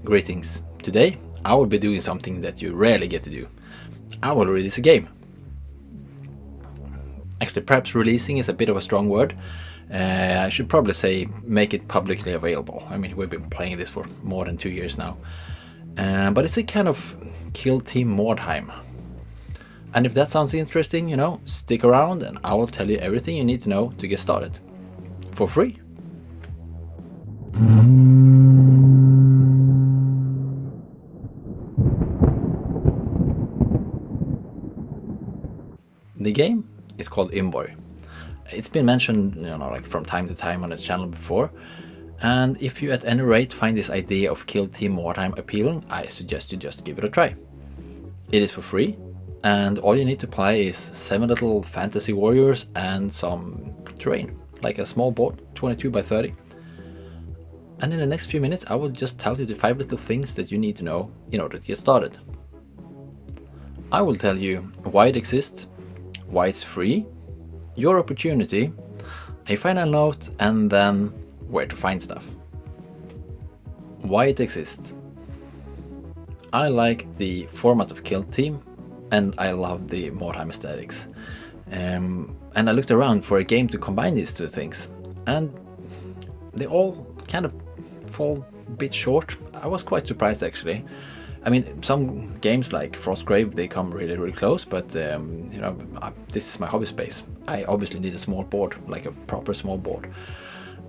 Greetings. Today I will be doing something that you rarely get to do. I will release a game. Actually, perhaps releasing is a bit of a strong word. I should probably say make it publicly available. I mean, we've been playing this for more than 2 years now. But it's a kind of kill team Mordheim. And if that sounds interesting, stick around and I will tell you everything you need to know to get started. For free. The game is called Ymborg. It's been mentioned, from time to time on this channel before. And if you at any rate find this idea of kill team Mordheim appealing, I suggest you just give it a try. It is for free, and all you need to play is 7 little fantasy warriors and some terrain, like a small board, 22 by 30. And in the next few minutes I will just tell you the 5 little things that you need to know in order to get started. I will tell you why it exists, why it's free, your opportunity, a final note, and then where to find stuff. Why it exists. I like the format of Kill Team and I love the Mordheim aesthetics. And I looked around for a game to combine these two things, and they all kind of fall a bit short. I was quite surprised actually. I mean, some games like Frostgrave, they come really, really close, but this is my hobby space. I obviously need a small board, like a proper small board,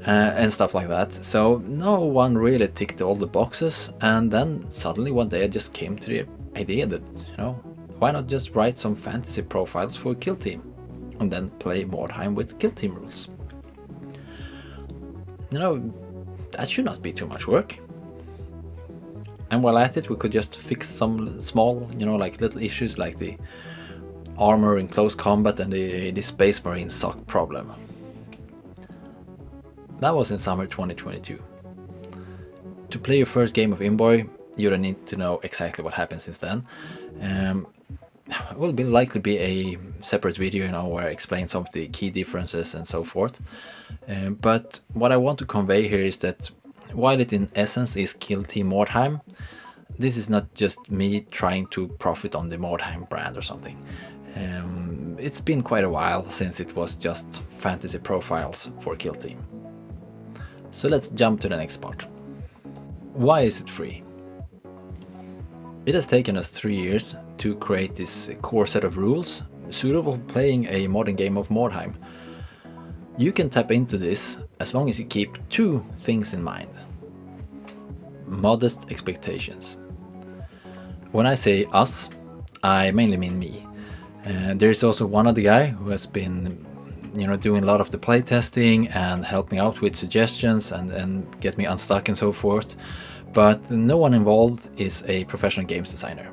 and stuff like that. So no one really ticked all the boxes, and then suddenly one day I just came to the idea that, why not just write some fantasy profiles for Kill Team, and then play Mordheim with Kill Team rules. That should not be too much work. And while at it, we could just fix some small, like little issues like the armor in close combat and the Space Marine sock problem. That was in summer 2022. To play your first game of Ymborg, you don't need to know exactly what happened since then. It will likely be a separate video, where I explain some of the key differences and so forth. But what I want to convey here is that while it in essence is Kill Team Mordheim, this is not just me trying to profit on the Mordheim brand or something. It's been quite a while since it was just fantasy profiles for Kill Team. So let's jump to the next part. Why is it free? It has taken us 3 years to create this core set of rules suitable for playing a modern game of Mordheim. You can tap into this as long as you keep 2 things in mind. Modest expectations. When I say us, I mainly mean me. There's also one other guy who has been doing a lot of the playtesting and help me out with suggestions and get me unstuck and so forth. But no one involved is a professional games designer.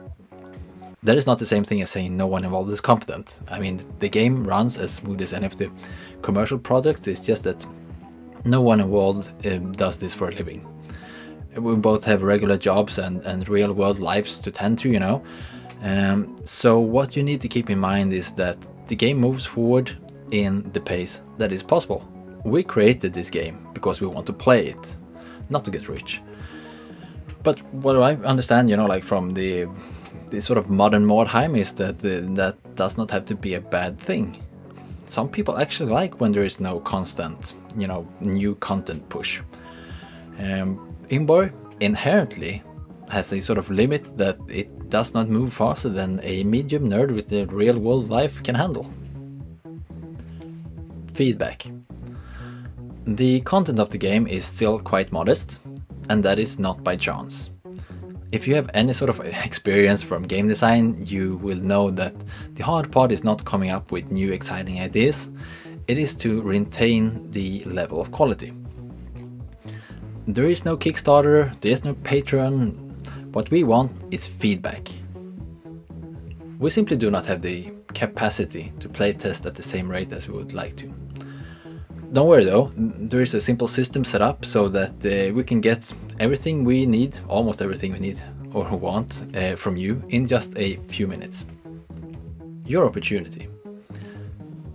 That is not the same thing as saying no one involved is competent. I mean, the game runs as smooth as any of the commercial products. It's just that no one involved does this for a living. We both have regular jobs and real world lives to tend to, so what you need to keep in mind is that the game moves forward in the pace that is possible. We created this game because we want to play it, not to get rich. But what I understand, from the sort of modern Mordheim is that that does not have to be a bad thing. Some people actually like when there is no constant, new content push. Ymborg inherently has a sort of limit that it does not move faster than a medium nerd with the real world life can handle. Feedback. The content of the game is still quite modest, and that is not by chance. If you have any sort of experience from game design, you will know that the hard part is not coming up with new exciting ideas, it is to retain the level of quality. There is no Kickstarter, there is no Patreon. What we want is feedback. We simply do not have the capacity to playtest at the same rate as we would like to. Don't worry though, there is a simple system set up so that we can get everything we need, almost everything we need or want from you in just a few minutes. Your opportunity.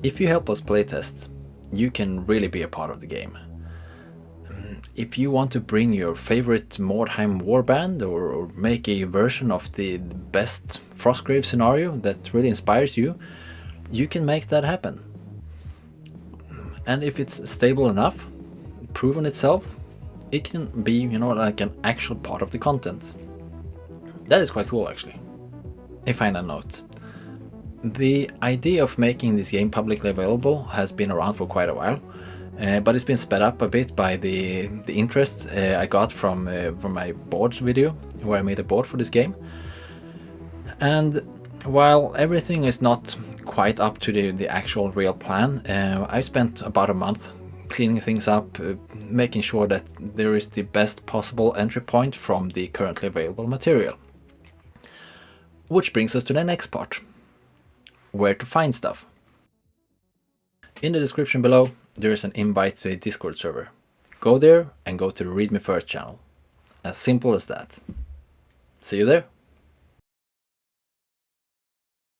If you help us playtest, you can really be a part of the game. if you want to bring your favorite Mordheim warband or make a version of the best Frostgrave scenario that really inspires you, you can make that happen. And if it's stable enough, proven itself, it can be, you know, like an actual part of the content. That is quite cool, actually. A final note. The idea of making this game publicly available has been around for quite a while, but it's been sped up a bit by the interest I got from my boards video, where I made a board for this game. And while everything is not quite up to the actual real plan, I spent about a month cleaning things up, making sure that there is the best possible entry point from the currently available material. Which brings us to the next part. Where to find stuff. In the description below, there is an invite to a Discord server. Go there and go to the Read Me First channel. As simple as that. See you there.